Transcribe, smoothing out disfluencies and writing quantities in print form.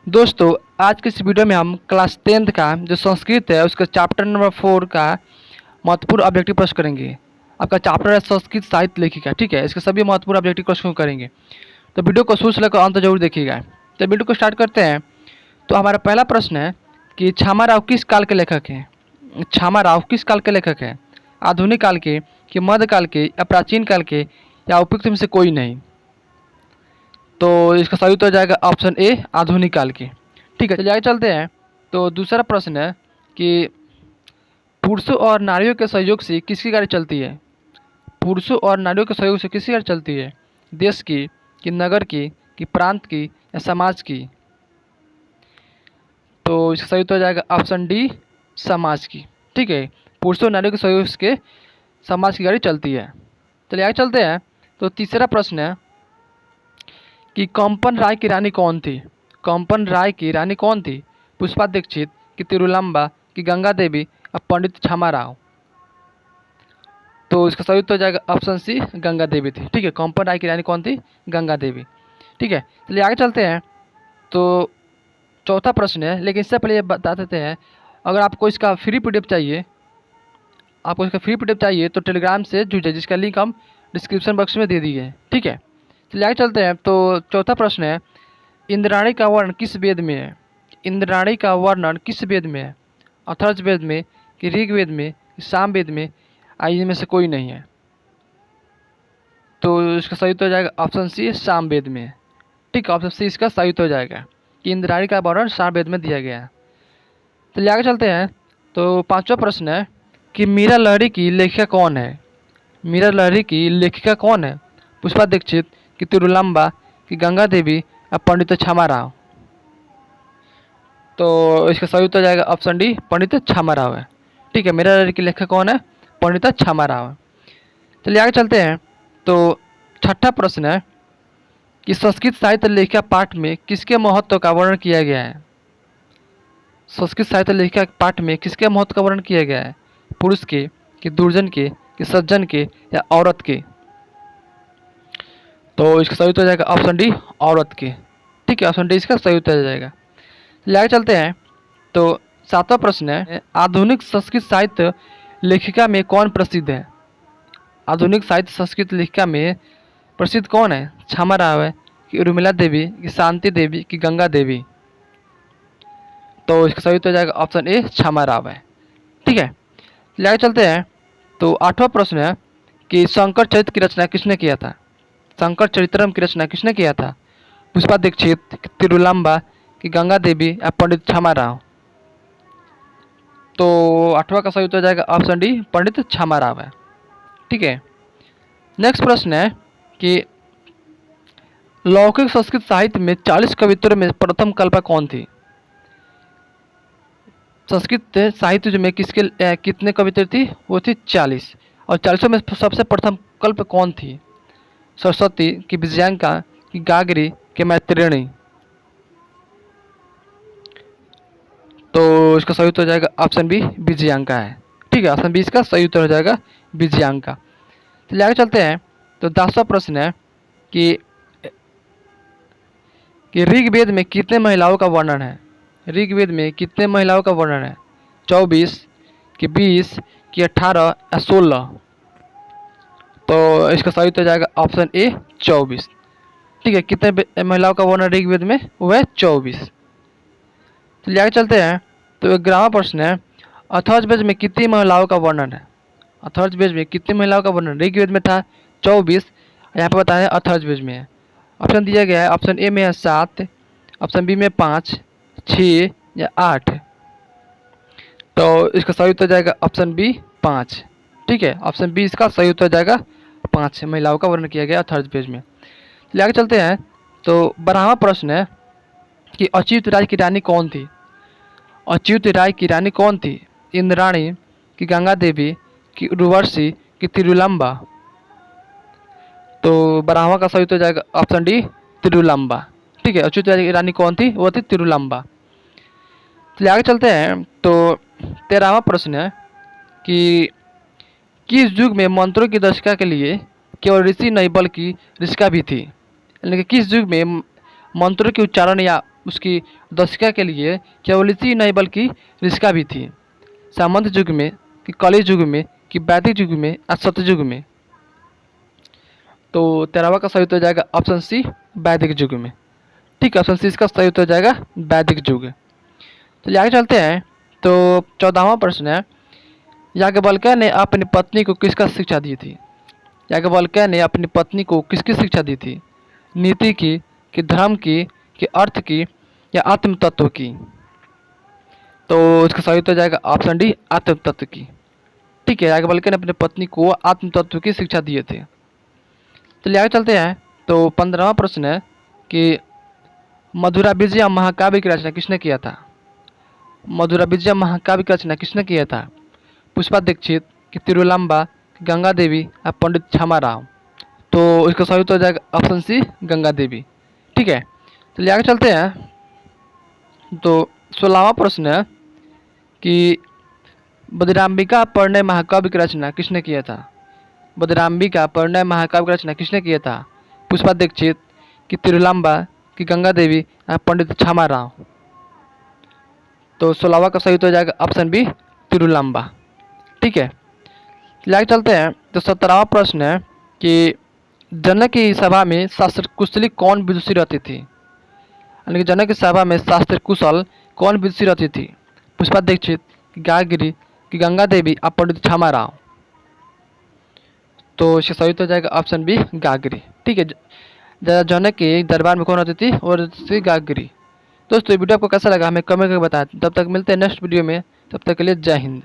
दोस्तों, आज के इस वीडियो में हम क्लास 10th का जो संस्कृत है उसका चैप्टर नंबर 4 का महत्वपूर्ण ऑब्जेक्टिव प्रश्न करेंगे। आपका चैप्टर है संस्कृत साहित्य लेखिका, ठीक है। इसके सभी महत्वपूर्ण ऑब्जेक्टिव प्रश्न करेंगे, तो वीडियो को शुरू से लेकर अंत जरूर देखिएगा। तो वीडियो को स्टार्ट करते हैं। तो हमारा पहला प्रश्न है कि क्षमा राव किस काल के लेखक हैं? क्षमा राव किस काल के लेखक हैं? आधुनिक काल के, कि मध्यकाल के, या प्राचीन काल के, या उपयुक्त में से कोई नहीं? तो इसका सही उत्तर हो जाएगा ऑप्शन ए, आधुनिक काल की। ठीक है, चलिए आगे चलते हैं। तो दूसरा प्रश्न है कि पुरुषों और नारियों के सहयोग से किसकी गाड़ी चलती है? पुरुषों और नारियों के सहयोग से किसकी गाड़ी चलती है? देश की, कि नगर की, कि प्रांत की, या समाज की? तो इसका सही उत्तर हो जाएगा ऑप्शन डी, समाज की। ठीक है, पुरुषों और नारियों के सहयोग से समाज की गाड़ी चलती है। चलिए आगे चलते हैं। तो तीसरा प्रश्न है कि कंपन राय की रानी कौन थी? कंपन राय की रानी कौन थी? पुष्पा दीक्षित, कि तिरुलांबा, कि गंगा देवी, या पंडित क्षमा राव? तो इसका सही उत्तर हो जाएगा ऑप्शन सी, गंगा देवी थी। ठीक है, कंपन राय की रानी कौन थी? गंगा देवी। ठीक है, चलिए आगे चलते हैं। तो चौथा प्रश्न है, लेकिन इससे पहले ये बता देते हैं, अगर आपको इसका फ्री पीडीएफ चाहिए, तो टेलीग्राम से जुड़िए, जिसका लिंक हम डिस्क्रिप्शन बॉक्स में दे दिए। ठीक है, चलिए आगे चलते हैं। तो चौथा प्रश्न है, इंद्राणी का वर्णन किस वेद में है? इंद्राणी का वर्णन किस वेद में है? अथर्ववेद में, कि ऋग्वेद में, कि सामवेद में, इनमें से कोई नहीं है? तो इसका सही उत्तर हो जाएगा ऑप्शन सी, सामवेद में। ठीक है, ऑप्शन सी इसका सही उत्तर हो जाएगा कि इंद्राणी का वर्णन सामवेद में दिया गया है। चलिए आगे चलते हैं। तो पांचवा प्रश्न है कि मीरा लहरी की लेखिका कौन है? मीरा लहरी की लेखिका कौन है? पुष्पा दीक्षित, कि तिरुलांबा, कि गंगा देवी, या पंडित क्षमा राव? तो इसका सही उत्तर जाएगा ऑप्शन डी, पंडित क्षमा राव है। ठीक है, मीरा लहरी की लेखक कौन है? पंडित क्षमा राव है। चलिए आगे चलते हैं। तो छठा प्रश्न है कि संस्कृत साहित्य लेखिका पाठ में किसके महत्व का वर्णन किया गया है? संस्कृत साहित्य लेखिका पाठ में किसके महत्व का वर्णन किया गया है? पुरुष के, कि दुर्जन के, कि सज्जन के, या औरत के? तो इसका सही उत्तर हो जाएगा ऑप्शन डी, औरत के। ठीक है, ऑप्शन डी इसका सही उत्तर हो जाएगा। चलिए आगे चलते हैं। तो सातवां प्रश्न है, आधुनिक संस्कृत साहित्य लेखिका में कौन प्रसिद्ध है? आधुनिक साहित्य संस्कृत लेखिका में प्रसिद्ध कौन है? क्षमा राव है, कि उर्मिला देवी, कि शांति देवी, कि गंगा देवी? तो इसका सही उत्तर हो जाएगा ऑप्शन ए, क्षमा राव है। ठीक है, चलिए आगे चलते हैं। तो आठवां प्रश्न है कि शंकर चरित्र की रचना किसने किया था? शंकर चरित्रम की रचना किसने किया था? पुष्पा दीक्षित, तिरुलांबा, कि गंगा देवी, या पंडित क्षमा राव? तो आठवां का सही उत्तर जाएगा ऑप्शन डी, पंडित क्षमा राव है। ठीक है, नेक्स्ट प्रश्न है कि लौकिक संस्कृत साहित्य में 40 कवित्रों में प्रथम कल्पा कौन थी? संस्कृत साहित्य में कितने कवित्र थी? वो थी 40, और 40 में सबसे प्रथम कल्प कौन थी? सरस्वती, कि विजयांका, कि गागरी, कि मैत्रेयणी? तो इसका सही उत्तर हो जाएगा ऑप्शन बी, विजयांका है। ठीक है, ऑप्शन बी इसका सही उत्तर हो जाएगा, विजयांका। चलिए आगे चलते हैं। तो 10वां प्रश्न है कि ऋग्वेद में कितने महिलाओं का वर्णन है? ऋग्वेद में कितने महिलाओं का वर्णन है? 24, कि 20, कि 18, या 16? तो इसका सही उत्तर जाएगा ऑप्शन ए, 24। ठीक है, कितने महिलाओं का वर्णन ऋग्वेद में? वो है 24। चलिए आगे चलते हैं। तो 11वां प्रश्न है, अथर्ववेद में कितनी महिलाओं का वर्णन है? अथर्ववेद में कितनी महिलाओं का वर्णन? ऋग्वेद में था 24, यहाँ पे बताया अथर्ववेद में है। ऑप्शन दिया गया है, ऑप्शन ए में है 7, ऑप्शन बी में 5, 6, या 8? तो इसका सही उत्तर जाएगा ऑप्शन बी, 5। ठीक है, ऑप्शन बी इसका सही उत्तर जाएगा, 5 महिलाओं का वर्णन किया गया अथर्ववेद में। चलिए आगे चलते हैं। तो 12वां प्रश्न है कि अच्युत राय की रानी कौन थी? अच्युत राय की रानी कौन थी? इंद्राणी, कि गंगा देवी, कि उर्वशी, कि तिरुलांबा? तो 12वां का सही उत्तर जाएगा ऑप्शन डी, तिरुलांबा। ठीक है, अच्युत राय की रानी कौन थी? वो थी तिरुलांबा। चलिए आगे चलते हैं। तो 13वां प्रश्न है कि किस युग में मंत्रों की दर्शिका के लिए केवल ऋषि नहीं बल्कि ऋषिका भी थी? यानी कि किस युग में मंत्रों के उच्चारण या उसकी दर्शिका के लिए केवल इसी नहीं बल्कि ऋषिका भी थी। सामंत युग में कि कलि युग में कि वैदिक युग में या सतयुग में। तो 13वां का सही उत्तर हो जाएगा ऑप्शन सी वैदिक युग में। ठीक है, ऑप्शन सी इसका सही उत्तर हो जाएगा वैदिक युग। चलिए आगे चलते हैं। तो 14वां प्रश्न है, याज्ञवल्क्य ने अपनी पत्नी को किसका शिक्षा दी थी? याज्ञवल्क्य ने अपनी पत्नी को किसकी शिक्षा दी थी? नीति की कि धर्म की कि अर्थ की या आत्म तत्व की? तो इसका सही उत्तर जाएगा ऑप्शन डी आत्म तत्व की। ठीक है, याज्ञवल्क्य ने अपनी पत्नी को आत्म तत्व की शिक्षा दिए थे। चलिए आगे चलते हैं। तो 15वां प्रश्न है कि मधुरा विजय महाकाव्य की रचना किसने किया था? मधुरा विजय महाकाव्य की रचना किसने किया था? पुष्पा दीक्षित कि तिरुलांबा कि गंगा देवी या पंडित छमा राव? तो इसका सही उत्तर हो जाएगा ऑप्शन सी गंगा देवी। ठीक है, चलिए आगे चलते हैं। तो 16वां प्रश्न है कि बदिराम्बिका परिणय महाकाव्य की रचना किसने किया था? बदिराम्बिका परिणय महाकाव्य की रचना किसने किया था? पुष्पा दीक्षित कि तिरुलांबा कि गंगा देवी या पंडित छमा राव? तो 16वां का सही उत्तर हो जाएगा ऑप्शन बी तिरुलांबा। ठीक है, चलिए आगे चलते हैं। तो 17वां प्रश्न है कि जनक की सभा में शास्त्र कुशली कौन विदुषी रहती थी? यानी कि जनक की सभा में शास्त्र कुशल कौन विदुषी रहती थी? पुष्पा दीक्षित कि गायत्री कि गंगा देवी या पंडित छमा राव? तो इसका सही उत्तर हो जाएगा ऑप्शन बी गागरी। ठीक है, जनक के दरबार में कौन रहती थी? और रहती थी गागरी। दोस्तों, वीडियो आपको कैसा लगा हमें कमेंट करके बताएं। तब तक मिलते हैं नेक्स्ट वीडियो में, तब तक के लिए जय हिंद।